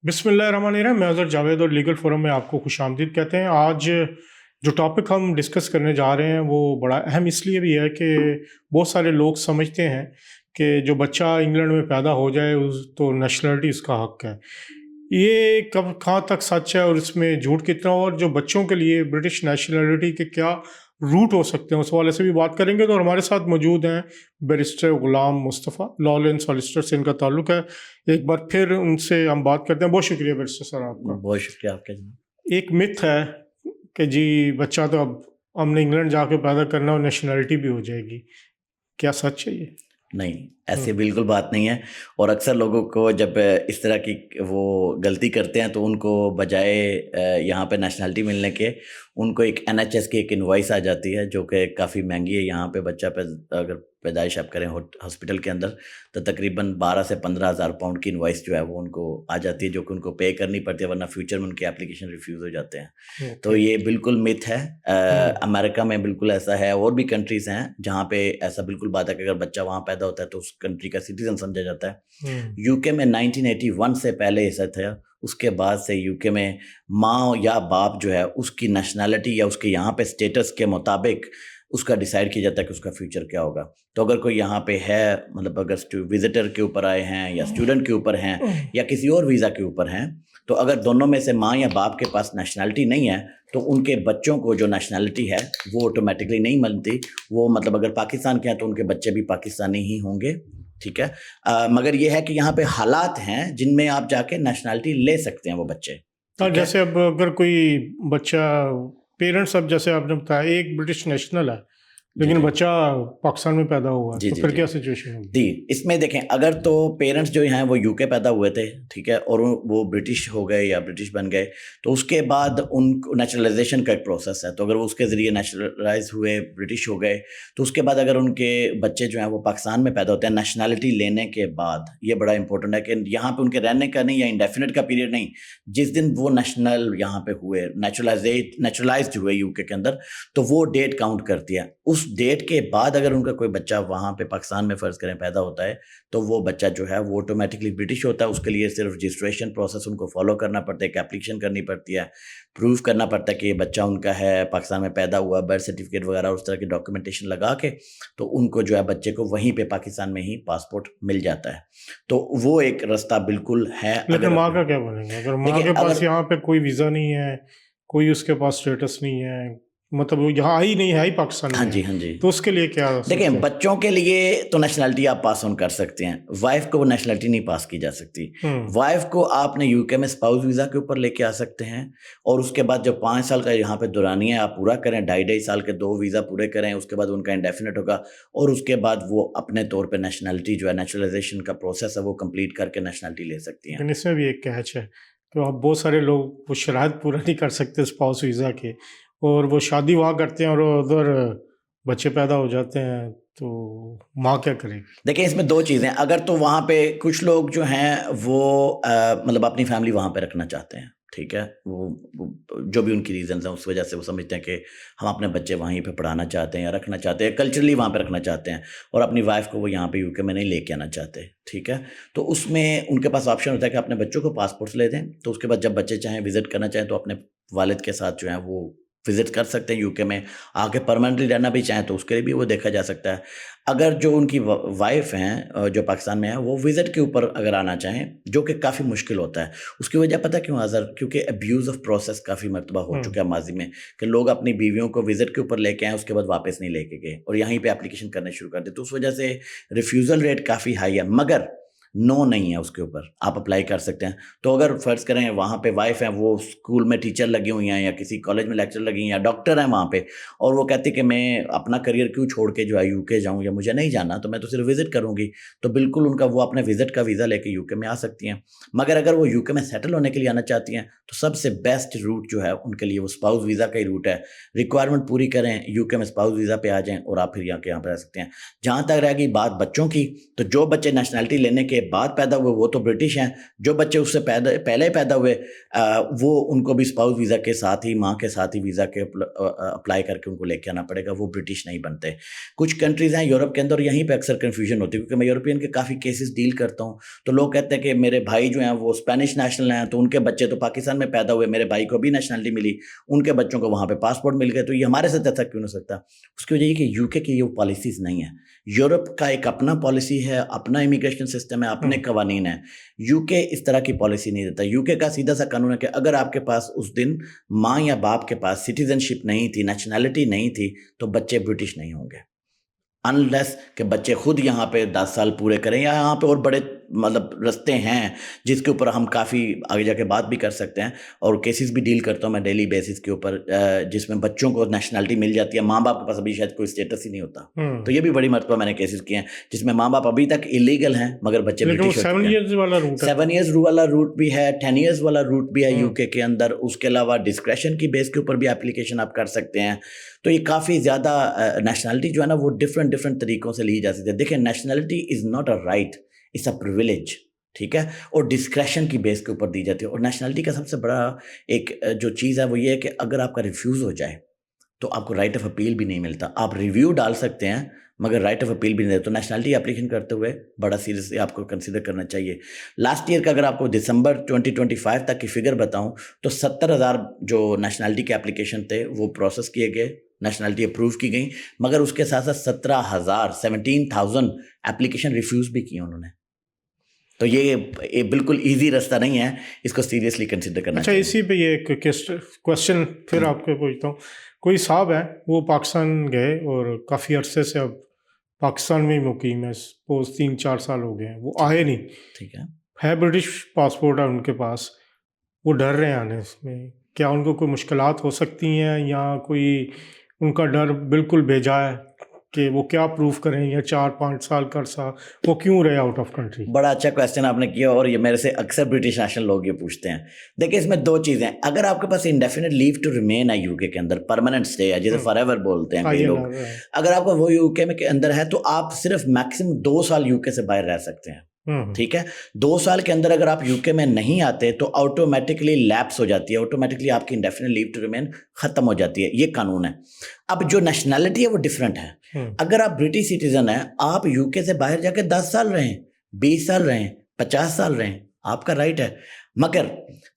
बिस्मिल्लाहिर्रहमानिर्रहीम। मैं अज़हर जावेद और लीगल फोरम में आपको खुशामदीद कहते हैं। आज जो टॉपिक हम डिस्कस करने जा रहे हैं वो बड़ा अहम इसलिए भी है कि बहुत सारे लोग समझते हैं कि जो बच्चा इंग्लैंड में पैदा हो जाए उस तो नेशनलिटी उसका हक है। ये कब कहाँ तक सच है और इसमें झूठ कितना, और जो बच्चों के लिए ब्रिटिश नेशनलिटी के क्या रूट हो सकते हैं उस हवाले से भी बात करेंगे। तो हमारे साथ मौजूद हैं barrister Ghulam Mustafa, law and solicitor से इनका ताल्लुक़ है। एक बार फिर उनसे हम बात करते हैं। बहुत शुक्रिया बैरिस्टर सर आपका। बहुत शुक्रिया आपका जी। एक मिथ है कि जी बच्चा तो अब हमने इंग्लैंड जाके पैदा करना और नेशनलिटी भी हो जाएगी, क्या सच है ये? नहीं, ऐसी बिल्कुल बात नहीं है। और अक्सर लोगों को जब इस तरह की वो गलती करते हैं तो उनको बजाय यहाँ पे नेशनलिटी मिलने के उनको एक NHS की एक इनवॉइस आ जाती है जो कि काफ़ी महंगी है। यहाँ पे बच्चा अगर पैदाइश आप करें हॉस्पिटल के अंदर तो तकरीबन 12 से 15 हज़ार पाउंड की इनवॉइस जो है वो उनको आ जाती है, जो कि उनको पे करनी पड़ती है, वरना फ्यूचर में उनके एप्लीकेशन रिफ्यूज़ हो जाते हैं। तो ये बिल्कुल मिथ है। अमेरिका में बिल्कुल ऐसा है, और भी कंट्रीज़ हैं जहाँ पे ऐसा बिल्कुल बात है कि अगर बच्चा वहाँ पैदा होता है तो उस कंट्री का सिटीजन समझा जाता है। यूके में 1981 से पहले ऐसा था। उसके बाद से यूके में माँ या बाप जो है उसकी नेशनैलिटी या उसके यहाँ पे स्टेटस के मुताबिक उसका डिसाइड किया जाता है कि उसका फ्यूचर क्या होगा। तो अगर कोई यहाँ पे है, मतलब अगर विजिटर के ऊपर आए हैं या स्टूडेंट के ऊपर हैं या किसी और वीज़ा के ऊपर हैं, तो अगर दोनों में से माँ या बाप के पास नेशनैलिटी नहीं है तो उनके बच्चों को जो नेशनैलिटी है वो ऑटोमेटिकली नहीं मिलती। वो मतलब अगर पाकिस्तान के हैं तो उनके बच्चे भी पाकिस्तानी ही होंगे, ठीक है। मगर ये है कि यहाँ पे हालात हैं जिनमें आप जाके नेशनैलिटी ले सकते हैं वो बच्चे। हाँ, जैसे अब अगर कोई बच्चा, पेरेंट्स, अब जैसे आपने बताया एक ब्रिटिश नेशनल है लेकिन बच्चा पाकिस्तान में पैदा हुआ है, तो फिर क्या सिचुएशन होगी? जी, इसमें देखें, अगर तो पेरेंट्स जो हैं वो यूके पैदा हुए थे, ठीक है, और वो ब्रिटिश हो गए या ब्रिटिश बन गए, तो उसके बाद उनको नेचुरलाइजेशन का एक प्रोसेस है। तो अगर वो उसके ज़रिए नेचुरलाइज हुए, ब्रिटिश हो गए, तो उसके बाद अगर उनके बच्चे जो हैं वो पाकिस्तान में पैदा होते हैं नेशनैलिटी लेने के बाद, ये बड़ा इंपॉर्टेंट है कि यहाँ पर उनके रहने का नहीं या इंडेफिनिट का पीरियड नहीं, जिस दिन वो नेशनल यहाँ पे हुए, नेचुरलाइज हुए यूके के अंदर, तो वो डेट काउंट करती है। उस डेट के बाद अगर उनका कोई बच्चा वहाँ पे पाकिस्तान में फ़र्ज़ करें पैदा होता है तो वो बच्चा जो है वो ऑटोमेटिकली ब्रिटिश होता है। उसके लिए सिर्फ रजिस्ट्रेशन प्रोसेस उनको फॉलो करना पड़ता है, एक एप्लीकेशन करनी पड़ती है, प्रूव करना पड़ता है कि ये बच्चा उनका है, पाकिस्तान में पैदा हुआ, बर्थ सर्टिफिकेट वगैरह उस तरह की डॉक्यूमेंटेशन लगा के तो उनको जो है बच्चे को वहीं पे पाकिस्तान में ही पासपोर्ट मिल जाता है। तो वो एक रास्ता बिल्कुल है। लेकिन माँ का क्या बनेगा अगर माँ के पास यहाँ पे कोई वीज़ा नहीं है, कोई उसके पास स्टेटस नहीं है, मतलब वो यहाँ आई नहीं है, ही पाकिस्तान में? हाँ जी, हाँ जी। तो उसके लिए क्या? देखें, बच्चों के लिए तो नेशनलिटी आप पास ऑन कर सकते हैं, वाइफ को वो नेशनलिटी नहीं पास की जा सकती। वाइफ को आपने यूके में स्पाउस वीज़ा के ऊपर लेके आ सकते हैं, और उसके बाद जब 5 साल का यहाँ पे दुरानिया आप पूरा करें, 2.5 साल के 2 वीज़ा पूरे करें, उसके बाद उनका इंडेफिनिट होगा, और उसके बाद वो अपने तौर पर नेशनलिटी जो है, नेचुरलाइजेशन का प्रोसेस है, वो कम्प्लीट करके नेशनलिटी ले सकती हैं। लेकिन इसमें भी एक कैच है कि अब बहुत सारे लोग वो शराइत पूरा नहीं कर सकते स्पाउस वीज़ा के, और वो शादी वहाँ करते हैं और उधर बच्चे पैदा हो जाते हैं, तो माँ क्या करेगी? देखिए, इसमें 2 चीज़ें, अगर तो वहाँ पे कुछ लोग जो हैं वो मतलब अपनी फैमिली वहाँ पे रखना चाहते हैं, ठीक है, वो जो भी उनकी रीज़न्स हैं उस वजह से वो समझते हैं कि हम अपने बच्चे वहीं पे पढ़ाना चाहते हैं या रखना चाहते हैं, कल्चरली वहाँ पे रखना चाहते हैं, और अपनी वाइफ को वो यहाँ पे यूके में नहीं लेके आना चाहते, ठीक है। तो उसमें उनके पास ऑप्शन होता है कि अपने बच्चों को पासपोर्ट्स ले दें, तो उसके बाद जब बच्चे चाहें विज़िट करना चाहें तो अपने वालिद के साथ जो है वो विज़िट कर सकते हैं यूके में। आके परमानेंटली रहना भी चाहें तो उसके लिए भी वो देखा जा सकता है। अगर जो उनकी वाइफ हैं जो पाकिस्तान में है, वो विज़िट के ऊपर अगर आना चाहें, जो कि काफ़ी मुश्किल होता है, उसकी वजह पता क्यों अज़हर? क्योंकि अब्यूज़ ऑफ प्रोसेस काफ़ी मरतबा हो चुका है माजी में, कि लोग अपनी बीवियों को विज़िट के ऊपर लेके आए, उसके बाद वापस नहीं लेके गए और यहीं पे एप्लीकेशन करने शुरू कर दिए। तो उस वजह से रिफ्यूज़ल रेट काफ़ी हाई है, मगर नो नहीं है उसके ऊपर, आप अप्लाई कर सकते हैं। तो अगर फ़र्ज़ करें वहाँ पे वाइफ है, वो स्कूल में टीचर लगी हुई हैं या किसी कॉलेज में लेक्चर लगी हैं या डॉक्टर हैं वहाँ पे, और वो कहती कि मैं अपना करियर क्यों छोड़ के जो है यूके जाऊँ, या मुझे नहीं जाना, तो मैं तो सिर्फ विज़िट करूँगी, तो बिल्कुल उनका वो अपने विज़िट का वीज़ा लेके यूके में आ सकती हैं। मगर अगर वो यूके में सेटल होने के लिए आना चाहती हैं तो सबसे बेस्ट रूट जो है उनके लिए वो स्पाउस वीज़ा का ही रूट है। रिक्वायरमेंट पूरी करें, यूके में स्पाउस वीज़ा पे आ जाएँ और आप फिर यहाँ पे रह सकते हैं। जहाँ तक रहेगी बात बच्चों की, तो जो बच्चे नेशनैलिटी लेने के बाद पैदा हुए वो तो ब्रिटिश हैं, जो बच्चे उससे पहले पैदा हुए वो उनको भी स्पाउस वीज़ा के साथ ही, माँ के साथ ही वीज़ा के अप्लाई करके उनको लेके आना पड़ेगा, वो ब्रिटिश नहीं बनते। कुछ कंट्रीज़ हैं यूरोप के अंदर, यहीं पे अक्सर कन्फ्यूजन होती है, क्योंकि मैं यूरोपियन के काफ़ी केसेस डील करता हूँ, तो लोग कहते हैं कि मेरे भाई जो हैं वो स्पेनिश नेशनल हैं, तो उनके बच्चे तो पाकिस्तान में पैदा हुए, मेरे भाई को भी नेशनलिटी मिली, उनके बच्चों को वहाँ पर पासपोर्ट मिल गए, तो ये हमारे साथ ऐसा क्यों नहीं हो सकता? उसकी वजह ये कि यूके की ये पॉलिसीज़ नहीं है। यूरोप का एक अपना पॉलिसी है, अपना इमिग्रेशन सिस्टम है, अपने कवानीन है। यूके इस तरह की पॉलिसी नहीं देता। यूके का सीधा सा कानून है कि अगर आपके पास उस दिन माँ या बाप के पास सिटीजनशिप नहीं थी, नेशनैलिटी नहीं थी, तो बच्चे ब्रिटिश नहीं होंगे, अनलेस कि बच्चे खुद यहाँ पे 10 साल पूरे करें, या यहाँ पे और बड़े मतलब रास्ते हैं जिसके ऊपर हम काफ़ी आगे जाके बात भी कर सकते हैं, और केसेस भी डील करता हूँ मैं डेली बेसिस के ऊपर, जिसमें बच्चों को नेशनलिटी मिल जाती है, माँ बाप के पास अभी शायद कोई स्टेटस ही नहीं होता। तो ये भी बड़ी मरतबा मैंने केसेस किए हैं जिसमें माँ बाप अभी तक इलीगल हैं मगर बच्चे ब्रिटिश हो चुके हैं। 7 ईयर्स वाला रूट है, 7 ईयर्स वाला रूट भी है, 10 ईयर्स वाला रूट भी है यूके के अंदर। उसके अलावा डिस्क्रेशन की बेस के ऊपर भी एप्लीकेशन आप कर सकते हैं। तो ये काफ़ी ज़्यादा नेशनलिटी जो है ना वो डिफरेंट तरीक़ों से ली जा सकती है। देखिए, nationality is not a right, it's a privilege, ठीक है, और डिस्क्रेशन की बेस के ऊपर दी जाती है। और नेशनलिटी का सबसे बड़ा एक जो चीज़ है वो ये है कि अगर आपका रिफ्यूज़ हो जाए तो आपको राइट ऑफ अपील भी नहीं मिलता। आप रिव्यू डाल सकते हैं मगर राइट ऑफ अपील भी नहीं देते। तो नेशनलिटी एप्लीकेशन करते हुए बड़ा सीरियसली आपको कंसीडर करना चाहिए। लास्ट ईयर का अगर आपको दिसंबर 2025 तक की फिगर बताऊं तो 70,000 जो नेशनलिटी के एप्लीकेशन थे वो प्रोसेस किए गए, नेशनलिटी अप्रूव की गई, मगर उसके साथ साथ 17,000 एप्लीकेशन रिफ्यूज़ भी किए उन्होंने। तो ये बिल्कुल इजी रास्ता नहीं है, इसको सीरियसली कंसिडर करना चाहिए। इसी पे ये एक क्वेश्चन फिर आपको पूछता हूँ। कोई साहब है वो पाकिस्तान गए और काफ़ी अरसे से अब पाकिस्तान में ही मुकीम है, सपोज 3-4 साल हो गए हैं, वो आए नहीं, ठीक है ब्रिटिश पासपोर्ट है उनके पास, वो डर रहे हैं आने में, क्या उनको कोई मुश्किलात हो सकती हैं या कोई उनका डर बिल्कुल बेजा है कि वो क्या प्रूफ करें, या 4-5 साल का अरसा वो क्यों रहे आउट ऑफ कंट्री? बड़ा अच्छा क्वेश्चन आपने किया, और ये मेरे से अक्सर ब्रिटिश नेशनल लोग ये पूछते हैं। देखिए, इसमें दो चीज़ें, अगर आपके पास इंडेफिनिट लीव टू रिमेन है यूके के अंदर, परमानेंट स्टे है जिसे फॉरएवर बोलते हैं कई लोग, अगर आपको वो यूके में के अंदर है तो आप सिर्फ मैक्सिमम 2 साल यूके से बाहर रह सकते हैं। ठीक है, 2 साल के अंदर अगर आप यूके में नहीं आते तो ऑटोमेटिकली लैप्स हो जाती है, ऑटोमेटिकली आपकी इंडेफिनिट लीव टू रिमेन खत्म हो जाती है, ये कानून है। अब जो नेशनैलिटी है वो डिफरेंट है। अगर आप ब्रिटिश सिटीजन हैं, आप यूके से बाहर जाके 10 साल रहें, 20 साल रहें, 50 साल रहें, आपका राइट है। मगर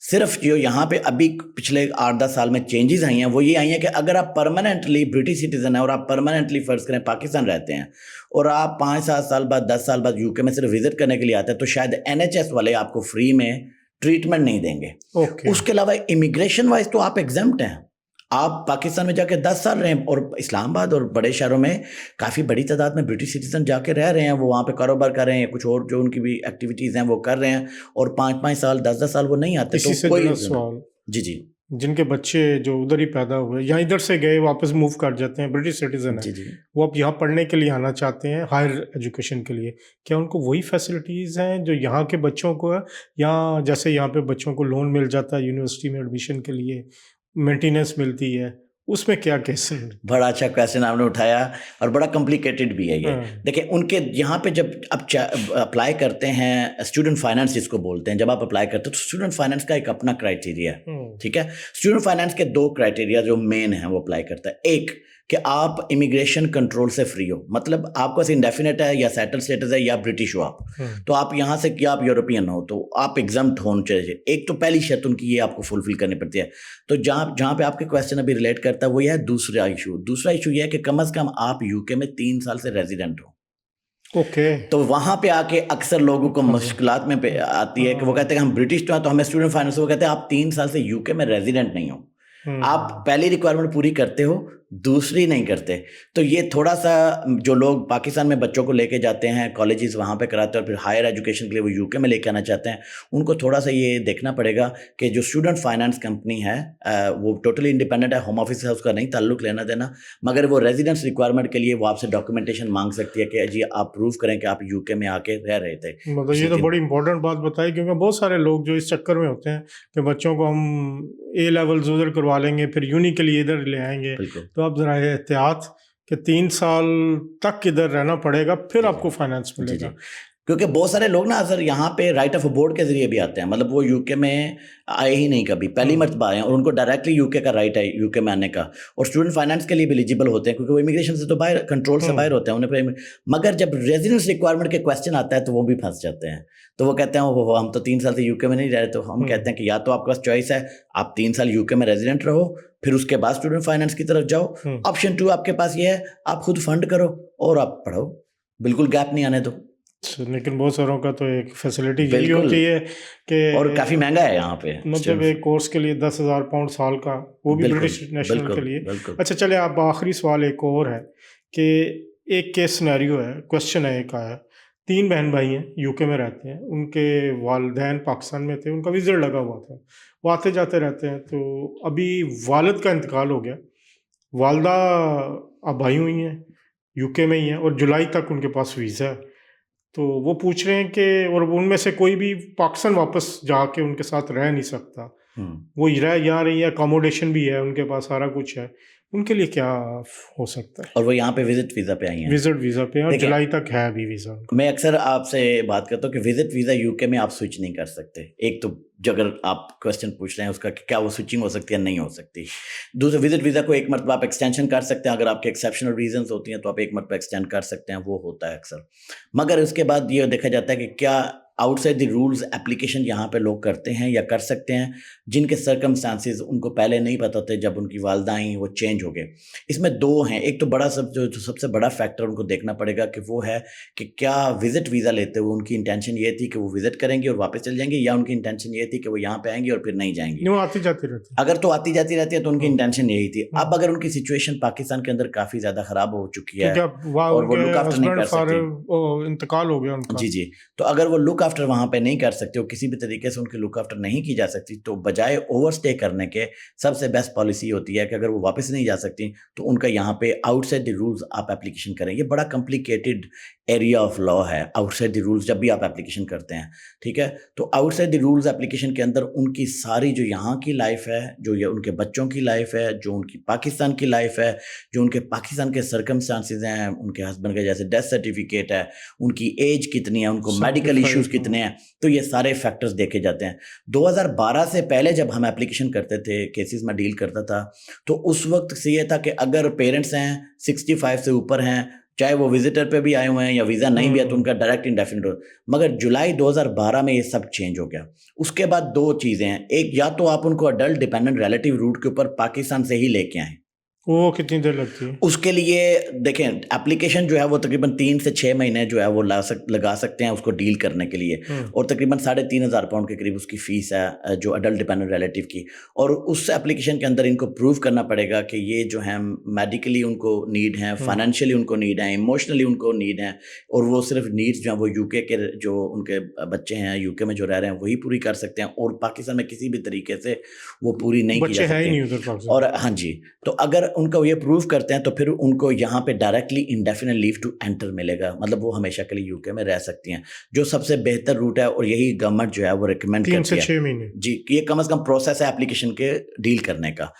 सिर्फ जो यहाँ पे अभी पिछले 8-10 साल में चेंजेस आई हैं वो ये आई हैं कि अगर आप परमानेंटली ब्रिटिश सिटीजन हैं और आप परमानेंटली फ़र्ज़ करें पाकिस्तान रहते हैं और आप 5-7 साल बाद 10 साल बाद यूके में सिर्फ विजिट करने के लिए आते हैं, तो शायद NHS वाले आपको फ्री में ट्रीटमेंट नहीं देंगे। उसके अलावा इमिग्रेशन वाइज तो आप एग्जम्प्ट हैं, आप पाकिस्तान में जाके 10 साल रहे हैं, और इस्लामाबाद और बड़े शहरों में काफ़ी बड़ी तादाद में ब्रिटिश सिटीजन जाके रह रहे हैं, वो वहाँ पे कारोबार कर रहे हैं, कुछ और जो उनकी भी एक्टिविटीज़ हैं वो कर रहे हैं, और 5-5 साल 10-10 साल वो नहीं आते। तो कोई सवाल, जी जिनके बच्चे जो उधर ही पैदा हुए या इधर से गए वापस मूव कर जाते हैं, ब्रिटिश सिटीजन है, वो अब यहाँ पढ़ने के लिए आना चाहते हैं हायर एजुकेशन के लिए, क्या उनको वही फैसिलिटीज़ हैं जो यहाँ के बच्चों को है, या जैसे यहाँ पे बच्चों को लोन मिल जाता है यूनिवर्सिटी में एडमिशन के लिए, मेंटेनेंस मिलती है, उसमें क्या केस है? बड़ा अच्छा क्वेश्चन आपने उठाया और बड़ा कॉम्प्लिकेटेड भी है ये। देखिए, उनके यहाँ पे जब आप अप्लाई करते हैं स्टूडेंट फाइनेंस जिसको बोलते हैं, जब आप अप्लाई करते हैं तो स्टूडेंट फाइनेंस का एक अपना क्राइटेरिया है, ठीक है। स्टूडेंट फाइनेंस के 2 क्राइटेरिया जो मेन है वो अप्लाई करता है। एक कि आप इमिग्रेशन कंट्रोल से फ्री हो, मतलब आपका इंडेफिनेट है या सेटल स्टेटस है या ब्रिटिश हो आप, तो आप यहाँ से क्या आप यूरोपियन हो तो आप एग्जम्प्ट होने चाहिए। एक तो पहली शर्त उनकी ये आपको फुलफिल करनी पड़ती है। तो जहाँ पे आपके क्वेश्चन अभी रिलेट करता है वो यह है दूसरा इशू ये है कि कम से कम आप यूके में 3 साल से रेजिडेंट हो। तो वहां पे आके अक्सर लोगों को मुश्किलात में आती है कि वो कहते हैं हम ब्रिटिश तो हैं तो हमें स्टूडेंट फाइनेंस, वो कहते हैं आप 3 साल से यूके में रेजिडेंट नहीं हो, आप पहली रिक्वायरमेंट पूरी करते हो, दूसरी नहीं करते। तो ये थोड़ा सा जो लोग पाकिस्तान में बच्चों को लेके जाते हैं कॉलेजेस वहाँ पे कराते हैं और फिर हायर एजुकेशन के लिए वो यूके में लेके आना चाहते हैं, उनको थोड़ा सा ये देखना पड़ेगा कि जो स्टूडेंट फाइनेंस कंपनी है वो टोटली इंडिपेंडेंट है, होम ऑफिस से उसका नहीं ताल्लुक लेना देना, मगर वो रेजिडेंस रिक्वायरमेंट के लिए वो आपसे डॉक्यूमेंटेशन मांग सकती है कि जी आप प्रूव करें कि आप यूके में आके रह रहे थे। मतलब ये तो बड़ी इंपॉर्टेंट बात बताई, क्योंकि बहुत सारे लोग जो इस चक्कर में होते हैं कि बच्चों को हम A लेवल्स उधर करवा लेंगे फिर यूनी के लिए इधर ले आएंगे, तो आप जरा एहतियात कि 3 साल तक इधर रहना पड़ेगा फिर आपको फाइनेंस मिलेगा। क्योंकि बहुत सारे लोग ना सर यहाँ पे राइट ऑफ अबोर्ड के जरिए भी आते हैं, मतलब वो यूके में आए ही नहीं कभी, पहली मर्तबा आए हैं और उनको डायरेक्टली यूके का राइट है यूके में आने का, और स्टूडेंट फाइनेंस के लिए भी एलिजिबल होते हैं क्योंकि वो इमिग्रेशन से तो बाहर, कंट्रोल से बाहर होते हैं उन्हें मगर जब रेजिडेंस रिक्वायरमेंट के क्वेश्चन आता है तो वो भी फंस जाते हैं। तो वो कहते हैं वो हम तो 3 साल से यूके में नहीं रह रहे, तो हम कहते हैं कि या तो आपके पास चॉइस है, आप 3 साल यूके में रेजिडेंट रहो, फिर उसके बाद स्टूडेंट फाइनेंस की तरफ जाओ। ऑप्शन 2 आपके पास ये है, आप खुद फंड करो और आप पढ़ो, बिल्कुल गैप नहीं आने दो। लेकिन बहुत सारों का तो एक फैसिलिटी यही होती है कि, और काफ़ी महंगा है यहाँ पे, मतलब एक कोर्स के लिए 10,000 पाउंड साल का, वो भी ब्रिटिश नेशनल के लिए। अच्छा चले, आप आखिरी सवाल एक और है कि एक केस सिनेरियो है, क्वेश्चन है एक आया, 3 बहन भाई हैं, यूके में रहते हैं, उनके वालिदैन पाकिस्तान में थे, उनका विज़िट लगा हुआ था, वो आते जाते रहते हैं। तो अभी वालिद का इंतकाल हो गया, वालदा अब आई हुई हैं, यूके में ही हैं और जुलाई तक उनके पास वीज़ा है। तो वो पूछ रहे हैं कि, और उनमें से कोई भी पाकिस्तान वापस जाके उनके साथ रह नहीं सकता, वो रह यहाँ रही है, अकोमोडेशन भी है उनके पास, सारा कुछ है, उनके लिए क्या हो सकता है? और वो यहाँ पे विजिट वीज़ा पे आई हैं, विजिट वीज़ा पे, और जुलाई तक है अभी वीज़ा। मैं अक्सर आपसे बात करता हूँ कि विजिट वीज़ा यूके में आप स्विच नहीं कर सकते। एक तो जो अगर आप क्वेश्चन पूछ रहे हैं उसका कि क्या वो स्विचिंग हो सकती है, नहीं हो सकती। दूसरा, विजिट वीज़ा को एक मरतबा आप एक्सटेंशन कर सकते हैं, अगर आपके एक्सेप्शनल रीजंस होती हैं तो आप एक मरतबा एक्सटेंड कर सकते हैं, वो होता है अक्सर। मगर उसके बाद ये देखा जाता है कि क्या आउटसाइड द रूल्स एप्लीकेशन यहाँ पे लोग करते हैं या कर सकते हैं, जिनके सर्कमस्टांसेस उनको पहले नहीं पता होते, जब उनकी वालदा आई वो चेंज हो गए। इसमें 2 हैं, एक तो बड़ा जो सबसे बड़ा फैक्टर उनको देखना पड़ेगा कि वो है कि क्या विजिट वीज़ा लेते हुए उनकी इंटेंशन ये थी कि वो विजिट करेंगे और वापस चल जाएंगे, या उनकी इंटेंशन ये थी कि वो यहाँ पे आएंगे और फिर नहीं जाएंगे। वो आती जाती रहती, अगर तो आती जाती रहती है तो उनकी इंटेंशन यही थी। अब अगर उनकी सिचुएशन पाकिस्तान के अंदर काफ़ी ज़्यादा ख़राब हो चुकी है और वो लुक आफ्टर नहीं कर सकते, इंतकाल हो गया उनका, जी, तो अगर वो लुक आफ्टर वहाँ पे नहीं कर सकते, और किसी भी तरीके से उनकी लुक आफ्टर नहीं की जा सकती, तो बजाय ओवरस्टे करने के सबसे बेस्ट पॉलिसी होती है कि अगर वो वापस नहीं जा सकती तो उनका यहाँ पे आउटसाइड द रूल्स आप एप्लीकेशन करें। ये बड़ा कॉम्प्लिकेटेड एरिया ऑफ लॉ है, आउटसाइड द रूल्स जब भी आप एप्लीकेशन करते हैं, ठीक है। तो आउटसाइड द रूल्स एप्लीकेशन के अंदर उनकी सारी जो यहाँ की लाइफ है, जो ये उनके बच्चों की लाइफ है, जो उनकी पाकिस्तान की लाइफ है, जो उनके पाकिस्तान के सर्कमस्टांसेस हैं, उनके हस्बैंड का जैसे डेथ सर्टिफिकेट है, उनकी एज कितनी है, उनको मेडिकल इश्यूज कितने हैं, तो ये सारे फैक्टर्स देखे जाते हैं। 2012 से पहले जब हम एप्लीकेशन करते थे, केसेस में डील करता था, तो उस वक्त से ये था कि अगर पेरेंट्स हैं 65 से ऊपर हैं, चाहे वो विजिटर पे भी आए हुए हैं या वीज़ा नहीं भी है, तो उनका डायरेक्ट इंडेफिनिट। मगर जुलाई 2012 में ये सब चेंज हो गया। उसके बाद 2 चीज़ें हैं, एक या तो आप उनको अडल्ट डिपेंडेंट रिलेटिव रूट के ऊपर पाकिस्तान से ही लेके आएँ, वो कितनी देर लगती है? उसके लिए देखें, एप्लीकेशन जो है वो तकरीबन 3 से 6 महीने जो है वो लगा सकते हैं उसको डील करने के लिए, और तकरीबन 3,500 पाउंड के करीब उसकी फ़ीस है जो अडल्ट डिपेंडेंट रिलेटिव की। और उस एप्लीकेशन के अंदर इनको प्रूव करना पड़ेगा कि ये जो है मेडिकली उनको नीड है, फाइनेंशियली उनको नीड है, इमोशनली उनको नीड है, और वो सिर्फ नीड्स जो है वो यूके के जो उनके बच्चे हैं यूके में जो रह रहे हैं वही पूरी कर सकते हैं, और पाकिस्तान में किसी भी तरीके से वो पूरी नहीं की जा सकती। और हाँ जी, तो अगर उनको ये प्रूव करते हैं तो फिर उनको यहाँ पे directly indefinite leave to enter मिलेगा, मतलब वो हमेशा के लिए यूके में रह सकती हैं, जो सबसे बेहतर रूट है, और यही गवर्नमेंट जो है वो रिकमेंड करती है 3 से 6 महीने जी, ये कम से कम प्रोसेस है एप्लीकेशन के डील करने का।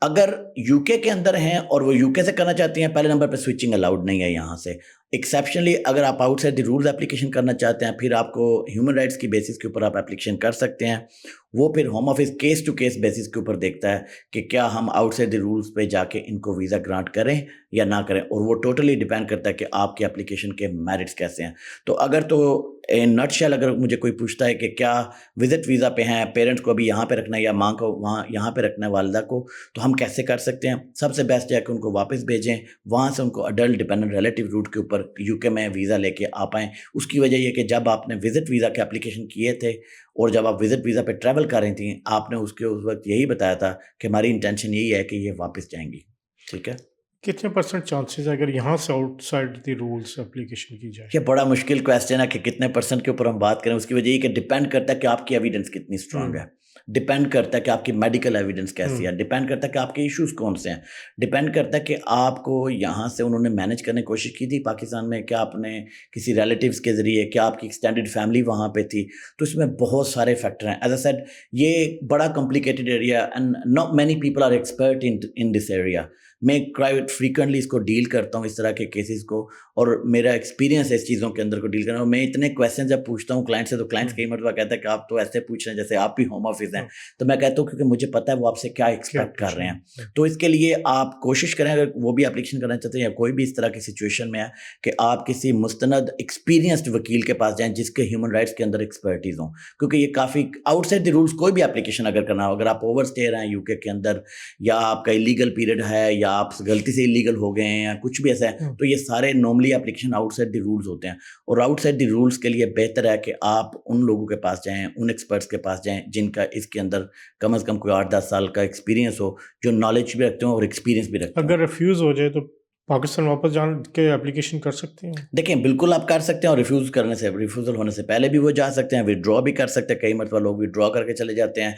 अगर यूके के अंदर हैं और वो यूके से करना चाहती हैं, पहले नंबर पे स्विचिंग अलाउड नहीं है यहाँ से। एक्सेप्शनली अगर आप आउटसाइड द रूल्स एप्लीकेशन करना चाहते हैं, फिर आपको ह्यूमन राइट्स की बेसिस के ऊपर आप एप्लीकेशन कर सकते हैं। वो फिर home office case to case basis के ऊपर देखता है कि क्या हम आउटसाइड द रूल्स पे जाके इनको वीज़ा ग्रांट करें या ना करें, और वो टोटली डिपेंड करता है कि आपकी एप्लीकेशन के मेरिट्स कैसे हैं। तो अगर तो इन नटशेल अगर मुझे कोई पूछता है कि क्या विजिट वीज़ा पे हैं, पेरेंट्स को अभी यहाँ पे रखना है या माँ को वहाँ यहाँ पे रखना है, वालिदा को, तो हम कैसे कर सकते हैं? सबसे बेस्ट है कि उनको वापस भेजें, वहाँ से उनको अडल्ट डिपेंडेंट रिलेटिव रूट के ऊपर यूके में वीज़ा लेके आ पाएँ। उसकी वजह ये कि जब आपने विजिट वीज़ा के एप्लीकेशन किए थे और जब आप विजिट वीज़ा पे ट्रैवल कर रही थी, आपने उसके उस वक्त यही बताया था कि हमारी इंटेंशन यही है कि ये वापस जाएंगी, ठीक है। कितने % चांसेस है अगर यहाँ से आउटसाइड द रूल्स एप्लीकेशन की जाए? ये बड़ा मुश्किल क्वेश्चन है कि कितने % के ऊपर हम बात करें। उसकी वजह ये कि डिपेंड करता है कि आपकी एविडेंस कितनी स्ट्रांग है, डिपेंड करता है कि आपकी मेडिकल एविडेंस कैसी है, डिपेंड करता है कि आपके इश्यूज कौन से हैं, डिपेंड करता है कि आपको यहाँ से उन्होंने मैनेज करने की कोशिश की थी पाकिस्तान में, क्या आपने किसी रिलेटिव्स के ज़रिए, क्या आपकी एक्सटेंडेड फैमिली वहाँ पे थी। तो इसमें बहुत सारे फैक्टर हैं। एज आई सेड, ये बड़ा complicated area and not many people are expert in this area. मैं क्वाइट फ्रीक्वेंटली इसको डील करता हूँ इस तरह के केसेस को, और मेरा एक्सपीरियंस है इस चीज़ों के अंदर को डील करना। और मैं इतने क्वेश्चन जब पूछता हूँ क्लाइंट से, तो क्लाइंट्स कई मरतबा कहता है कि आप तो ऐसे पूछ रहे हैं जैसे आप भी होम ऑफिस हैं। तो मैं कहता हूँ क्योंकि मुझे पता है वो आपसे क्या एक्सपेक्ट कर रहे हैं। तो इसके लिए आप कोशिश करें, अगर वो भी एप्लीकेशन करना चाहते हैं या कोई भी इस तरह की सिचुएशन में है, कि आप किसी मुस्तनद एक्सपीरियंस्ड वकील के पास जाएं जिसके ह्यूमन राइट्स के अंदर एक्सपर्टीज हों, क्योंकि ये काफ़ी आउटसाइड द रूल्स कोई भी एप्लीकेशन अगर करना हो, अगर आप ओवर स्टे रहे हैं यूके के अंदर, या आपका इलीगल पीरियड है, या आप गलती से इलीगल हो गए हैं, या कुछ भी ऐसा है, तो ये सारे normally application outside the rules होते हैं। और आउटसाइड द रूल्स के लिए बेहतर है कि आप उन लोगों के पास जाएं, उन एक्सपर्ट्स के पास जाएं जिनका इसके अंदर कम से कम कोई 8-10 साल का एक्सपीरियंस हो, जो नॉलेज भी रखते हो और एक्सपीरियंस भी रखते हो। अगर रिफ्यूज़ हो जाए तो पाकिस्तान वापस जान के एप्लीकेशन कर सकते हैं? देखिए, बिल्कुल आप कर सकते हैं, और रिफ्यूज़ल होने से पहले भी वो जा सकते हैं, विथड्रॉ भी कर सकते हैं। कई मरतबा लोग विथड्रॉ करके चले जाते हैं।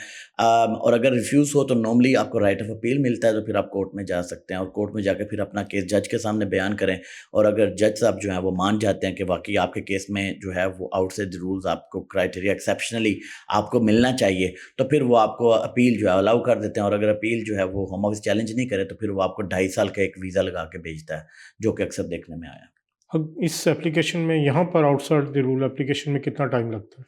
और अगर रिफ्यूज़ हो तो नॉर्मली आपको राइट ऑफ अपील मिलता है, तो फिर आप कोर्ट में जा सकते हैं, और कोर्ट में जाकर फिर अपना केस जज के सामने बयान करें। और अगर जज साहब जो हैं वो मान जाते हैं कि वाकई आपके केस में जो है वो आउटसाइड द रूल्स, आपको क्राइटेरिया एक्सेप्शनली आपको मिलना चाहिए, तो फिर वो आपको अपील जो है अलाउ कर देते हैं। और अगर अपील जो है वो होम ऑफिस चैलेंज नहीं करे, तो फिर वो आपको 2.5 साल का एक वीज़ा लगा के भेजता है, जो कि अक्सर देखने में आया। अब इस एप्लीकेशन में यहाँ पर आउटसाइड द रूल एप्लीकेशन में कितना टाइम लगता है?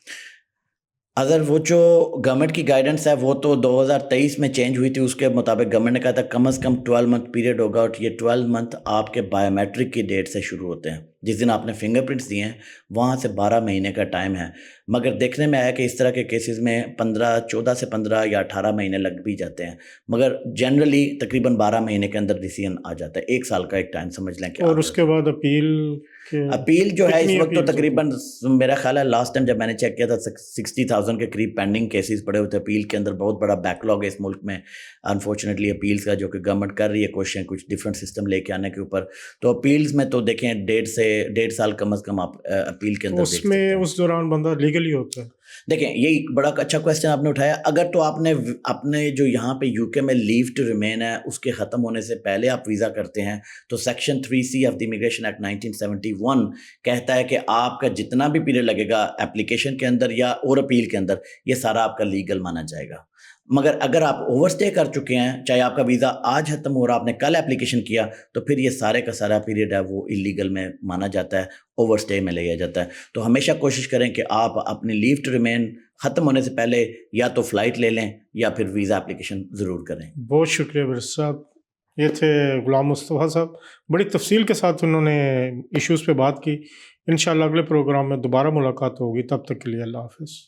अगर वो जो गवर्नमेंट की गाइडेंस है वो तो 2023 में चेंज हुई थी, उसके मुताबिक गवर्नमेंट ने कहा था कम से कम 12 मंथ पीरियड होगा, और ये 12 मंथ आपके बायोमेट्रिक की डेट से शुरू होते हैं। जिस दिन आपने फिंगरप्रिंट्स दिए हैं वहाँ से 12 महीने का टाइम है। मगर देखने में आया कि इस तरह के केसेस में 14 से 15 या 18 महीने लग भी जाते हैं, मगर जनरली तकरीबन 12 महीने के अंदर डिसीजन आ जाता है। 1 साल का एक टाइम समझ लें कि और उसके बाद अपील जो है इस कितनी वक्त तो अपील्स होती तकरीबन मेरा ख्याल है लास्ट टाइम जब मैंने चेक किया था 60,000 के करीब पेंडिंग केसेस पड़े हुए थे। अपील के अंदर बहुत बड़ा बैकलॉग है इस मुल्क में अनफॉर्चुनेटली अपील्स का, जो कि गवर्नमेंट कर रही है कोशिशें कुछ डिफरेंट सिस्टम लेके आने के ऊपर। तो अपील्स में तो देखें 1.5 साल कम से कम आप अपील के अंदर देख सकते हैं। उसमें उस दौरान बंदा लीगली होता है? देखें, ये बड़ा अच्छा क्वेश्चन आपने उठाया। अगर तो आपने अपने जो यहाँ पे यूके में लीव टू रिमेन है उसके ख़त्म होने से पहले आप वीज़ा करते हैं, तो section 3C of the immigration act 1971 कहता है कि आपका जितना भी पीरियड लगेगा एप्लीकेशन के अंदर या और अपील के अंदर, ये सारा आपका लीगल माना जाएगा। मगर अगर आप ओवरस्टे कर चुके हैं, चाहे आपका वीज़ा आज ख़त्म हो रहा, आपने कल एप्लीकेशन किया, तो फिर ये सारे का सारा पीरियड है वो इलीगल में माना जाता है, ओवरस्टे में लिया जाता है। तो हमेशा कोशिश करें कि आप अपनी लीव टू रिमेन ख़त्म होने से पहले या तो फ़्लाइट ले लें या फिर वीज़ा एप्लीकेशन ज़रूर करें। बहुत शुक्रिया बारिस्टर साहब। ये थे गुलाम मुस्तफ़ा साहब, बड़ी तफसील के साथ उन्होंने इश्यूज़ पे बात की। इंशाअल्लाह अगले प्रोग्राम में दोबारा मुलाकात होगी, तब तक के लिए अल्लाह हाफ़िज़।